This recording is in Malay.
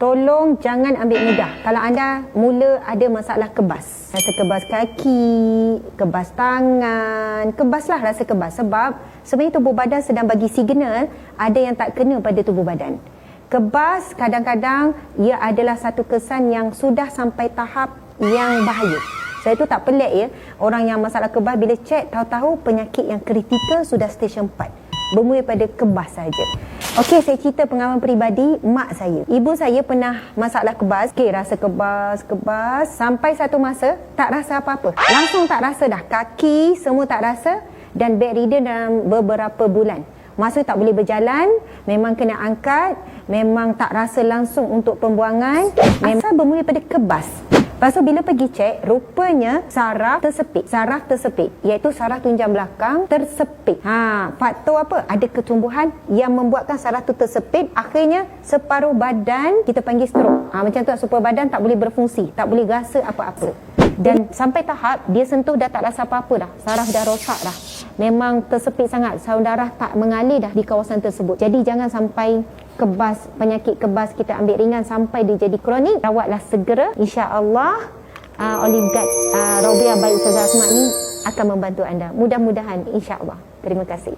tolong jangan ambil mudah. Kalau anda mula ada masalah kebas, rasa kebas kaki, kebas tangan, kebaslah rasa kebas. Sebab sebenarnya tubuh badan sedang bagi signal ada yang tak kena pada tubuh badan. Kebas kadang-kadang ia adalah satu kesan yang sudah sampai tahap yang bahaya. Saya tu tak pelik ya, orang yang masalah kebas bila cek tahu-tahu penyakit yang kritikal sudah stesen 4. Bermula pada kebas saja. Okey, saya cerita pengalaman peribadi mak saya. Ibu saya pernah masalah kebas. Okey, rasa kebas sampai satu masa tak rasa apa-apa. Langsung tak rasa dah. Kaki semua tak rasa dan bedridden dalam beberapa bulan. Masa tak boleh berjalan, memang kena angkat, memang tak rasa langsung untuk pembuangan. Asal bermula pada kebas. Lepas tu bila pergi cek, rupanya saraf tersepit, iaitu saraf tunjang belakang tersepit. Faktor apa? Ada ketumbuhan yang membuatkan saraf tu tersepit, akhirnya separuh badan kita panggil stroke. Macam tu, separuh badan tak boleh berfungsi, tak boleh rasa apa-apa. Dan sampai tahap dia sentuh dah tak rasa apa-apa dah. Saraf dah rosak dah. Memang tersepit sangat, saluran darah tak mengalir dah di kawasan tersebut. Jadi jangan sampai kebas, penyakit kebas kita ambil ringan sampai dia jadi kronik. Rawatlah segera, insya-Allah. Olive Guard Robiah by Ustazah Asma ni akan membantu anda. Mudah-mudahan, insya-Allah. Terima kasih.